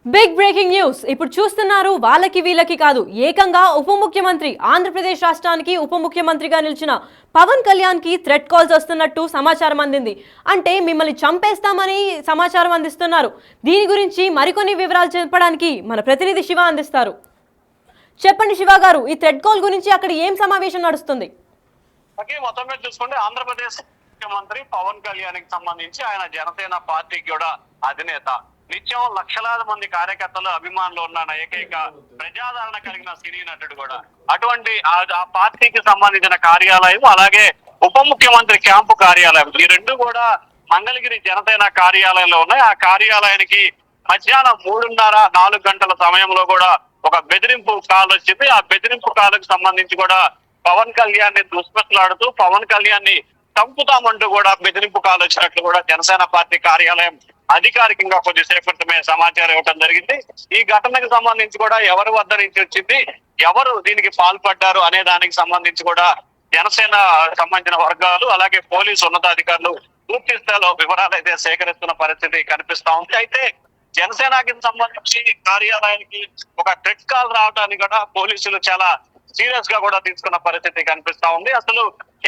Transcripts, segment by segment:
Big breaking news ఇప్పుడు చూస్తున్నారు. వాళ్ళకి వీళ్ళకి కాదు, ఏకంగా ఉప ముఖ్యమంత్రి, ఆంధ్రప్రదేశ్ రాష్ట్రానికి ఉప ముఖ్యమంత్రిగా నిలిచిన పవన్ కళ్యాణ్ కి థ్రెట్ కాల్స్ వస్తున్నట్టు సమాచారం అందింది. అంటే మిమ్మల్ని చంపేస్తామని సమాచారం అందిస్తున్నారు. దీని గురించి మరికొన్ని వివరాలు చెప్పడానికి మన ప్రతినిధి శివ అందిస్తారు. చెప్పండి శివ గారు, ఈ థ్రెట్ కాల్ గురించి అక్కడ ఏం సమావేశం నడుస్తుంది? మొత్తం మీద చూసుకుంటే ఆంధ్రప్రదేశ్ ముఖ్యమంత్రి పవన్ కళ్యాణ్ కి సంబంధించి ఆయన జనసేన పార్టీకి కూడా అధినేత. నిత్యం లక్షలాది మంది కార్యకర్తలు అభిమానులు ఉన్న ఏకైక ప్రజాదరణ కలిగిన సినీ నటుడు కూడా. అటువంటి ఆ పార్టీకి సంబంధించిన కార్యాలయం, అలాగే ఉప ముఖ్యమంత్రి క్యాంపు కార్యాలయం, ఈ రెండు కూడా మంగళగిరి జనసేన కార్యాలయంలో ఉన్నాయి. ఆ కార్యాలయానికి మధ్యాహ్నం 3:30-4 గంటల సమయంలో కూడా ఒక బెదిరింపు కాల్ వచ్చింది. ఆ బెదిరింపు కాల్కి సంబంధించి కూడా పవన్ కళ్యాణ్ ని దుష్పట్లాడుతూ పవన్ కళ్యాణ్ ని చంపుతామంటూ కూడా బెదిరింపు కాల్ వచ్చినట్లు కూడా జనసేన పార్టీ కార్యాలయం అధికారికంగా కొద్దిసేపు క్రితమే సమాచారం ఇవ్వడం జరిగింది. ఈ ఘటనకు సంబంధించి కూడా ఎవరి వద్ద నుంచి వచ్చింది, ఎవరు దీనికి పాల్పడ్డారు అనే దానికి సంబంధించి కూడా జనసేన సంబంధించిన వర్గాలు, అలాగే పోలీసు ఉన్నతాధికారులు పూర్తి స్థాయిలో వివరాలు అయితే సేకరిస్తున్న పరిస్థితి కనిపిస్తా ఉంది. అయితే జనసేనకి సంబంధించి కార్యాలయానికి ఒక థ్రెట్ కాల్ రావడానికి కూడా పోలీసులు చాలా సీరియస్ గా కూడా తీసుకున్న పరిస్థితి కనిపిస్తా ఉంది. అసలు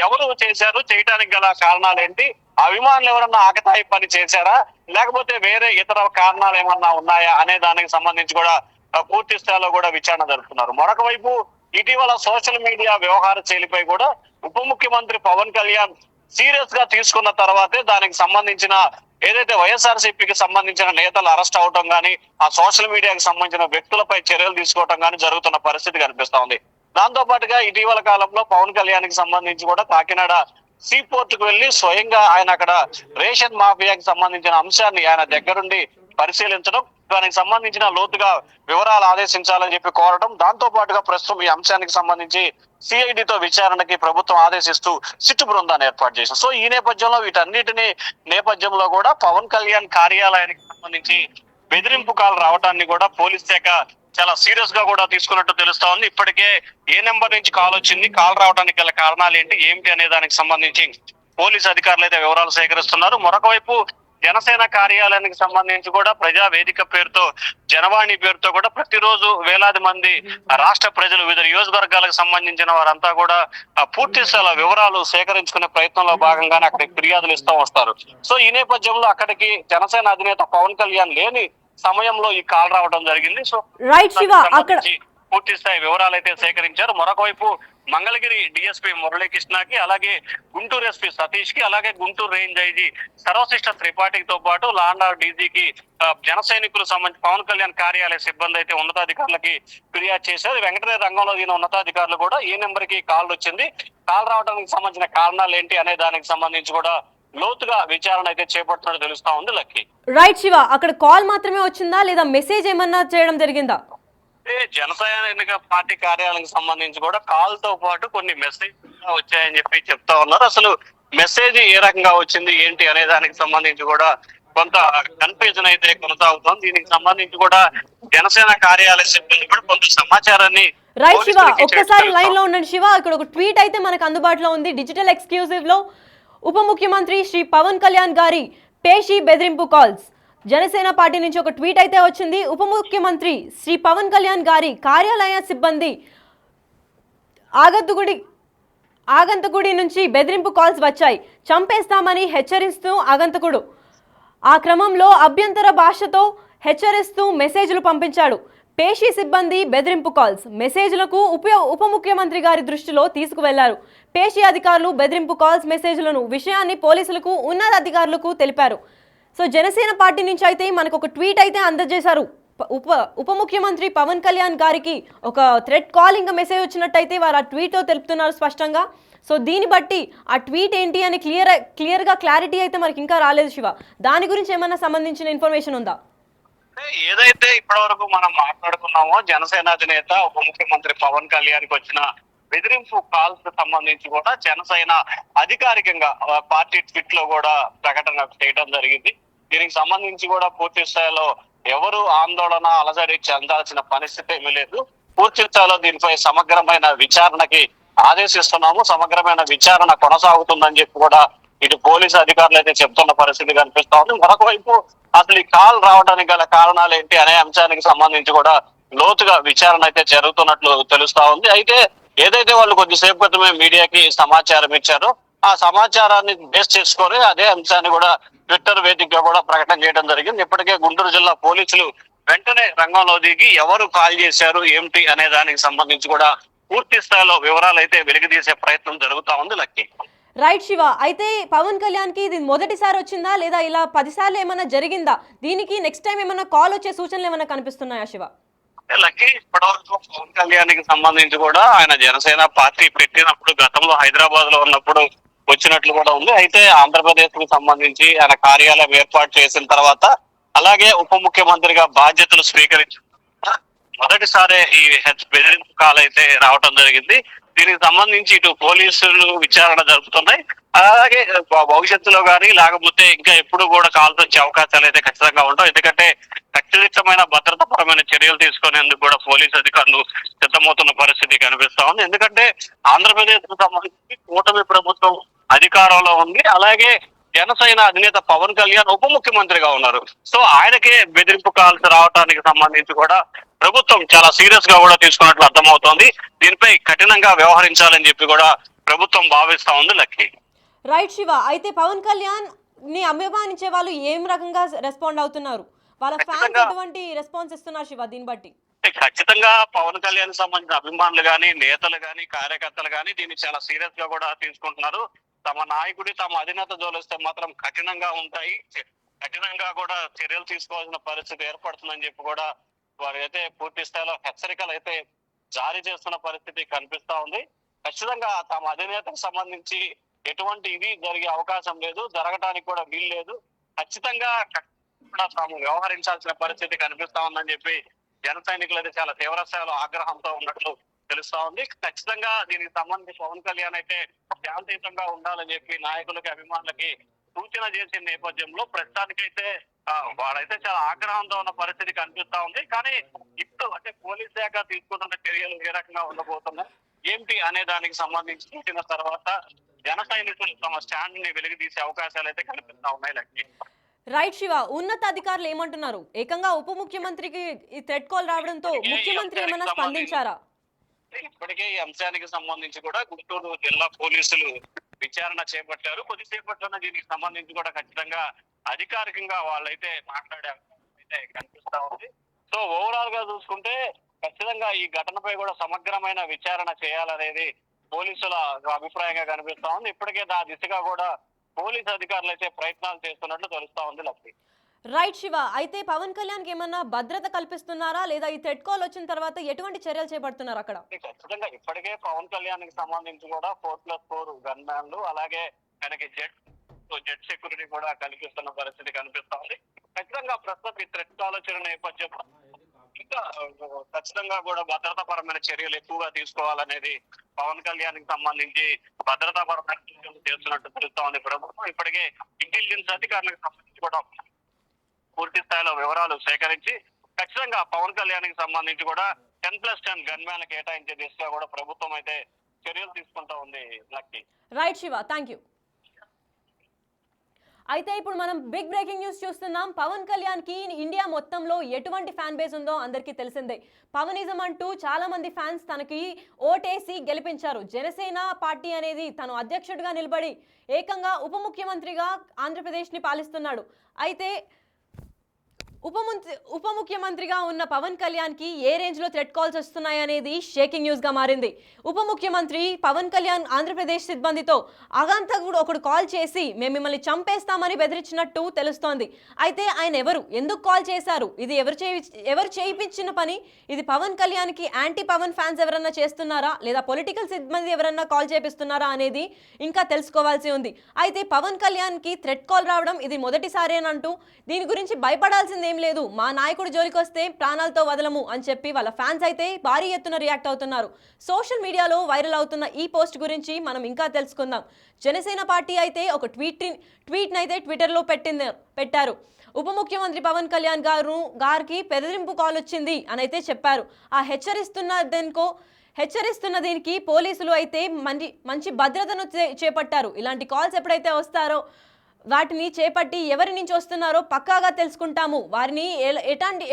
ఎవరు చేశారు, చేయడానికి గల కారణాలు ఏంటి, అభిమానులు ఎవరన్నా ఆకతాయి పని చేశారా, లేకపోతే వేరే ఇతర కారణాలు ఏమన్నా ఉన్నాయా అనే దానికి సంబంధించి కూడా పూర్తి స్థాయిలో కూడా విచారణ జరుపుతున్నారు. మరొక వైపు ఇటీవల సోషల్ మీడియా వ్యవహార శైలిపై కూడా ఉప ముఖ్యమంత్రి పవన్ కళ్యాణ్ సీరియస్ గా తీసుకున్న తర్వాతే దానికి సంబంధించిన ఏదైతే వైఎస్ఆర్సీపీకి సంబంధించిన నేతలు అరెస్ట్ అవటం కానీ, ఆ సోషల్ మీడియాకి సంబంధించిన వ్యక్తులపై చర్యలు తీసుకోవటం కానీ జరుగుతున్న పరిస్థితి కనిపిస్తా ఉంది. దాంతో పాటుగా ఇటీవల కాలంలో పవన్ కళ్యాణ్ కి సంబంధించి కూడా కాకినాడ సీ పోర్ట్ కు వెళ్లి స్వయంగా ఆయన అక్కడ రేషన్ మాఫియాకి సంబంధించిన అంశాన్ని ఆయన దగ్గరుండి పరిశీలించడం, దానికి సంబంధించిన లోతుగా వివరాలు ఆదేశించాలని చెప్పి కోరడం, దాంతో పాటుగా ప్రస్తుతం ఈ అంశానికి సంబంధించి సిఐడితో విచారణకి ప్రభుత్వం ఆదేశిస్తూ సిట్టు బృందాన్ని ఏర్పాటు చేసింది. సో ఈ నేపథ్యంలో వీటన్నిటిని నేపథ్యంలో కూడా పవన్ కళ్యాణ్ కార్యాలయానికి సంబంధించి బెదిరింపు కాల్ రావడాన్ని కూడా పోలీస్ శాఖ చాలా సీరియస్ గా కూడా తీసుకున్నట్టు తెలుస్తా ఉంది. ఇప్పటికే ఏ నెంబర్ నుంచి కాల్ వచ్చింది, కాల్ రావడానికి గల కారణాలు ఏమిటి అనే దానికి సంబంధించి పోలీసు అధికారులు అయితే వివరాలు సేకరిస్తున్నారు. మరొక వైపు జనసేన కార్యాలయానికి సంబంధించి కూడా ప్రజా వేదిక పేరుతో, జనవాణి పేరుతో కూడా ప్రతిరోజు వేలాది మంది రాష్ట్ర ప్రజలు, వివిధ నియోజకవర్గాలకు సంబంధించిన వారంతా కూడా పూర్తి స్థాయిలో వివరాలు సేకరించుకునే ప్రయత్నంలో భాగంగానే అక్కడికి ఫిర్యాదులు ఇస్తూ వస్తారు. సో ఈ నేపథ్యంలో అక్కడికి జనసేన అధినేత పవన్ కళ్యాణ్ లేని సమయంలో ఈ కాల్ రావడం జరిగింది. సో పూర్తి స్థాయి వివరాలు అయితే సేకరించారు. మరొక వైపు మంగళగిరి డిఎస్పీ మురళీకృష్ణకి, అలాగే గుంటూరు ఎస్పీ సతీష్ కి, అలాగే గుంటూరు రేంజ్ ఐజీ సర్వశిష్ట త్రిపాఠితో పాటు లాండ్ ఆర్డర్ డీజీకి జన సైనికులకు సంబంధించి పవన్ కళ్యాణ్ కార్యాలయ సిబ్బంది అయితే ఉన్నతాధికారులకి ఫిర్యాదు చేశారు. వెంకటనే రంగంలో దిగిన ఉన్నతాధికారులు కూడా ఏ నెంబర్ కి కాల్ వచ్చింది, కాల్ రావడానికి సంబంధించిన కారణాలు ఏంటి అనే దానికి సంబంధించి కూడా లోతుగా విచారణ అయితే చేపడుతున్నట్టు తెలుస్తా ఉంది. లక్కీ రైట్ శివ, అక్కడ కాల్ మాత్రమే వచ్చిందా లేదా మెసేజ్ ఏమన్నా చేయడం జరిగిందా? జనసేన పార్టీ కార్యాలయానికి సంబంధించి కూడా కాల్ తో పాటు కొన్ని మెసేజ్ వచ్చాయని చెప్పి చెప్తా ఉన్నారు. అసలు మెసేజ్ ఏ రకంగా వచ్చింది ఏంటి అనే దానికి సంబంధించి కూడా కొంత కన్ఫ్యూజన్ అయితే కొనసాగుతోంది. దీనికి సంబంధించి కూడా జనసేన కార్యాలయ సిబ్బంది కూడా కొంత సమాచారాన్ని. రైట్ శివ, ఒక్కసారి లైన్ లో ఉండండి శివ. ఇక్కడ ఒక ట్వీట్ అయితే మనకు అందుబాటులో ఉంది. డిజిటల్ ఎక్స్క్లూజివ్ లో ఉప ముఖ్యమంత్రి శ్రీ పవన్ కళ్యాణ్ గారి పేషి బెదిరింపు కాల్స్, జనసేన పార్టీ నుంచి ఒక ట్వీట్ అయితే వచ్చింది. ఉప ముఖ్యమంత్రి శ్రీ పవన్ కళ్యాణ్ గారి కార్యాలయ సిబ్బంది ఆగంతకుడి నుంచి బెదిరింపు కాల్స్ వచ్చాయి, చంపేస్తామని హెచ్చరిస్తూ ఆగంతకుడు ఆ క్రమంలో అభ్యంతర భాషతో హెచ్చరిస్తూ మెసేజ్లు పంపించాడు. పేషి సిబ్బంది బెదిరింపు కాల్స్, మెసేజ్లకు ఉప ముఖ్యమంత్రి గారి దృష్టిలో తీసుకువెళ్లారు. పేషి అధికారులు బెదిరింపు కాల్స్, మెసేజ్లను విషయాన్ని పోలీసులకు, ఉన్నతాధికారులకు తెలిపారు. సో జనసేన పార్టీ నుంచి అయితే మనకు ఒక ట్వీట్ అయితే అందజేశారు. ఉప ముఖ్యమంత్రి పవన్ కళ్యాణ్ గారికి ఒక థ్రెట్ కాల్ ఇంకా మెసేజ్ వచ్చినట్టయితే వారు ఆ ట్వీట్తో తెలుపుతున్నారు స్పష్టంగా. సో దీన్ని బట్టి ఆ ట్వీట్ ఏంటి అని క్లియర్గా క్లారిటీ అయితే మనకి ఇంకా రాలేదు శివ. దాని గురించి ఏమైనా సంబంధించిన ఇన్ఫర్మేషన్ ఉందా? ఏదైతే ఇప్పటి వరకు మనం మాట్లాడుకున్నామో జనసేన అధినేత ఉప ముఖ్యమంత్రి పవన్ కళ్యాణ్ కి వచ్చిన బెదిరింపు కాల్స్ సంబంధించి కూడా జనసేన అధికారికంగా పార్టీ ట్వీట్ లో కూడా ప్రకటన చేయడం జరిగింది. దీనికి సంబంధించి కూడా పూర్తి స్థాయిలో ఎవరు ఆందోళన అలజడి చెందాల్సిన పరిస్థితి ఏమీ లేదు. పూర్తి స్థాయిలో దీనిపై సమగ్రమైన విచారణకి ఆదేశిస్తున్నాము. సమగ్రమైన విచారణ కొనసాగుతుందని చెప్పి కూడా ఇటు పోలీసు అధికారులు అయితే చెప్తున్న పరిస్థితి కనిపిస్తా ఉంది. మరొక వైపు అసలు ఈ కాల్ రావడానికి గల కారణాలు ఏంటి అనే అంశానికి సంబంధించి కూడా లోతుగా విచారణ అయితే జరుగుతున్నట్లు తెలుస్తా ఉంది. అయితే ఏదైతే వాళ్ళు కొద్దిసేపు క్రితమే మీడియాకి సమాచారం ఇచ్చారో ఆ సమాచారాన్ని బేస్ చేసుకొని అదే అంశాన్ని కూడా ట్విట్టర్ వేదికగా కూడా ప్రకటన చేయడం జరిగింది. ఇప్పటికే గుంటూరు జిల్లా పోలీసులు వెంటనే రంగంలో దిగి ఎవరు కాల్ చేశారు ఏమిటి అనే దానికి సంబంధించి కూడా పూర్తి స్థాయిలో వివరాలు అయితే వెలికితీసే ప్రయత్నం జరుగుతా ఉంది. లక్కీ రైట్ శివ, అయితే పవన్ కళ్యాణ్ కి ఇది మొదటిసారి వచ్చిందా లేదా ఇలా 10 సార్లు ఏమైనా జరిగిందా? దీనికి నెక్స్ట్ టైం ఏమైనా కాల్ వచ్చే సూచనలు ఏమైనా కనిపిస్తున్నాయా శివ? లక్కీ ఇప్పటివరకు పవన్ కళ్యాణ్ కి సంబంధించి కూడా ఆయన జనసేన పార్టీ పెట్టినప్పుడు గతంలో హైదరాబాద్ లో ఉన్నప్పుడు వచ్చినట్లు కూడా ఉంది. అయితే ఆంధ్రప్రదేశ్ కు సంబంధించి ఆయన కార్యాలయం ఏర్పాటు చేసిన తర్వాత అలాగే ఉప ముఖ్యమంత్రిగా బాధ్యతలు స్వీకరించిన మొదటిసారి ఈ బెదిరింపు కాల్ అయితే రావటం జరిగింది. దీనికి సంబంధించి ఇటు పోలీసులు విచారణ జరుపుతున్నాయి. అలాగే భవిష్యత్తులో కానీ లేకపోతే ఇంకా ఎప్పుడు కూడా కాల్స్ వచ్చే అవకాశాలు అయితే ఖచ్చితంగా ఉంటాయి. ఎందుకంటే ఖచ్చితమైన భద్రతాపరమైన చర్యలు తీసుకునేందుకు కూడా పోలీసు అధికారులు సిద్ధమవుతున్న పరిస్థితి కనిపిస్తా ఉంది. ఎందుకంటే ఆంధ్రప్రదేశ్ కు సంబంధించి కూటమి ప్రభుత్వం అధికారంలో ఉంది. అలాగే జనసేన అధినేత పవన్ కళ్యాణ్ ఉప ముఖ్యమంత్రిగా ఉన్నారు. సో ఆయనకే బెదిరింపు కాల్స్ రావడానికి సంబంధించి కూడా ప్రభుత్వం చాలా సీరియస్ గా కూడా తీసుకున్నట్లు అర్థమవుతోంది. దీనిపై కఠినంగా వ్యవహరించాలని చెప్పి కూడా ప్రభుత్వం భావిస్తా ఉంది. లక్కీ రైట్ శివ, అయితే పవన్ కళ్యాణ్ ని అభిమానించే వాళ్ళు ఏం రకంగా రెస్పాండ్ అవుతున్నారు? వాళ్ళ ఫ్యాన్స్ ఎటువంటి రెస్పాన్స్ ఇస్తున్నారు శివ దీన్ని బట్టి? ఖచ్చితంగా పవన్ కళ్యాణ్ సంబంధించిన అభిమానులు గాని, నేతలు గాని, కార్యకర్తలు గాని దీన్ని చాలా సీరియస్ గా కూడా తీసుకుంటున్నారు. తమ నాయకుడి తమ అధినేత జోలిస్తే మాత్రం కఠినంగా ఉంటాయి, కఠినంగా కూడా చర్యలు తీసుకోవాల్సిన పరిస్థితి ఏర్పడుతుందని చెప్పి కూడా వారు అయితే పూర్తి స్థాయిలో హెచ్చరికలు అయితే జారీ చేస్తున్న పరిస్థితి కనిపిస్తా ఉంది. ఖచ్చితంగా తమ అధినేతకు సంబంధించి ఎటువంటి ఇది జరిగే అవకాశం లేదు, జరగడానికి కూడా వీలు లేదు. ఖచ్చితంగా కూడా తాము వ్యవహరించాల్సిన పరిస్థితి కనిపిస్తా ఉందని చెప్పి జన సైనికులు అయితే చాలా తీవ్ర స్థాయిలో ఆగ్రహంతో ఉన్నట్లు తెలుస్తా ఉంది. ఖచ్చితంగా దీనికి సంబంధించి పవన్ కళ్యాణ్ అయితే శాంతియుతంగా ఉండాలని చెప్పి నాయకులకి అభిమానులకి సూచన చేసిన నేపథ్యంలో ప్రస్తుతానికైతే వాడైతే చాలా ఆగ్రహంతో ఉన్న పరిస్థితి కనిపిస్తా ఉంది. కానీ ఇప్పుడు అంటే పోలీస్ శాఖ తీసుకుంటున్న చర్యలు ఏ రకంగా ఉండబోతున్నాయి ఏంటి అనే దానికి సంబంధించి చూసిన తర్వాత జన సైనికులు తమ స్టాండ్ ని వెలికితీసే అవకాశాలు అయితే కనిపిస్తా ఉన్నాయి. లక్కీ రైట్ శివ, ఉన్నత అధికారులు ఏమంటున్నారు? ఏకంగా ఉప ముఖ్యమంత్రికి ఈ థ్రెట్ కాల్ రావడంతో ముఖ్యమంత్రి ఏమైనా స్పందించారా? ఇప్పటికే ఈ అంశానికి సంబంధించి కూడా గుంటూరు జిల్లా పోలీసులు విచారణ చేపట్టారు. కొద్దిసేపట్లోనే దీనికి సంబంధించి కూడా ఖచ్చితంగా అధికారికంగా వాళ్ళైతే మాట్లాడే అయితే కనిపిస్తా ఉంది. సో ఓవరాల్ గా చూసుకుంటే ఖచ్చితంగా ఈ ఘటనపై కూడా సమగ్రమైన విచారణ చేయాలనేది పోలీసుల అభిప్రాయంగా కనిపిస్తా ఉంది. ఇప్పటికే ఆ దిశగా కూడా పోలీసు అధికారులు అయితే ప్రయత్నాలు చేస్తున్నట్లు తెలుస్తా ఉంది. లక్ష్మి రైట్ శివ, అయితే పవన్ కళ్యాణ్ కి ఏమన్నా భద్రత కల్పిస్తున్నారా లేదా ఈ థ్రెట్ కాల్ వచ్చిన తర్వాత ఎటువంటి చర్యలు చేపడుతున్నారు అక్కడ? ఖచ్చితంగా ఇప్పటికే పవన్ కళ్యాణ్ కి సంబంధించి కూడా 4+4 గన్ మ్యాన్లు అలాగే ఆయనకి జెట్ సెక్యూరిటీ కూడా కల్పిస్తున్న పరిస్థితి కనిపిస్తా ఉంది. ఖచ్చితంగా ప్రస్తుతం ఈ థ్రెట్ కాల్ వచ్చిన నేపథ్యంలో ఇంకా ఖచ్చితంగా కూడా భద్రతాపరమైన చర్యలు ఎక్కువగా తీసుకోవాలనేది పవన్ కళ్యాణ్ కి సంబంధించి భద్రతాపరమైన చర్యలు చేస్తున్నట్టు తెలుస్తా ఉంది ప్రభుత్వం. ఇప్పటికే ఇంటెలిజెన్స్ అధికారులకు సంబంధించి కూడా పూర్తి స్థాయిలో వివరాలు సేకరించి ఖచ్చితంగా పవన్ కళ్యాణ్ కి సంబంధించి కూడా 10+10 గన్ మ్యాన్ కేటాయించే దిశగా కూడా ప్రభుత్వం అయితే చర్యలు తీసుకుంటా ఉంది. Lucky right Shiva, thank you. అయితే ఇప్పుడు మనం బిగ్ బ్రేకింగ్ న్యూస్ చూస్తున్నాం. పవన్ కళ్యాణ్ కి ఇండియా మొత్తంలో ఎటువంటి ఫ్యాన్ బేస్ ఉందో అందరికీ తెలిసిందే. పవనిజం అంటూ చాలా మంది ఫ్యాన్స్ తనకి ఓటేసి గెలిపించారు. జనసేన పార్టీ అనేది తను అధ్యక్షుడిగా నిలబడి ఏకంగా ఉప ముఖ్యమంత్రిగా ఆంధ్రప్రదేశ్ని పాలిస్తున్నాడు. అయితే ఉప ముఖ్యమంత్రిగా ఉన్న పవన్ కళ్యాణ్ కి ఏ రేంజ్ లో థ్రెట్ కాల్స్ వస్తున్నాయి అనేది షేకింగ్ న్యూస్ గా మారింది. ఉప ముఖ్యమంత్రి పవన్ కళ్యాణ్ ఆంధ్రప్రదేశ్ సిబ్బందితో అగంతకుడు ఒకడు కాల్ చేసి మేము మిమ్మల్ని చంపేస్తామని బెదిరించినట్టు తెలుస్తోంది. అయితే ఆయన ఎవరు, ఎందుకు కాల్ చేశారు, ఇది ఎవరు చేయించిన పని, ఇది పవన్ కళ్యాణ్ కి యాంటీ పవన్ ఫ్యాన్స్ ఎవరన్నా చేస్తున్నారా లేదా పొలిటికల్ సిబ్బంది ఎవరన్నా కాల్ చేపిస్తున్నారా అనేది ఇంకా తెలుసుకోవాల్సి ఉంది. అయితే పవన్ కళ్యాణ్ కి థ్రెట్ కాల్ రావడం ఇది మొదటిసారేనంటూ దీని గురించి భయపడాల్సింది ఏం లేదు, మా నాయకుడు జోలికి వస్తే ప్రాణాలతో వదలము అని చెప్పి వాళ్ళ ఫ్యాన్స్ అయితే భారీ ఎత్తున రియాక్ట్ అవుతున్నారు. సోషల్ మీడియాలో వైరల్ అవుతున్న ఈ పోస్ట్ గురించి మనం ఇంకా తెలుసుకుందాం. జనసేన పార్టీ అయితే ఒక ట్వీట్ అయితే ట్విట్టర్లో పెట్టారు. ఉప ముఖ్యమంత్రి పవన్ కళ్యాణ్ గారికి బెదిరింపు కాల్ వచ్చింది అని అయితే చెప్పారు. ఆ హెచ్చరిస్తున్న దెన్కో హెచ్చరిస్తున్న దీనికి పోలీసులు అయితే మంచి భద్రతను చేపట్టారు. ఇలాంటి కాల్స్ ఎప్పుడైతే వస్తారో వాటిని చేపట్టి ఎవరి నుంచి వస్తున్నారో పక్కాగా తెలుసుకుంటాము, వారిని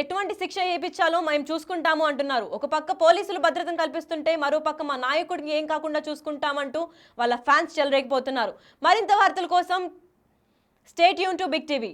ఎటువంటి శిక్ష చేయించాలో మేము చూసుకుంటాము అంటున్నారు. ఒక పక్క పోలీసులు భద్రతను కల్పిస్తుంటే మరో పక్క మా నాయకుడికి ఏం కాకుండా చూసుకుంటామంటూ వాళ్ళ ఫ్యాన్స్ చెలరేగిపోతున్నారు. మరింత వార్తల కోసం stay tune to big TV.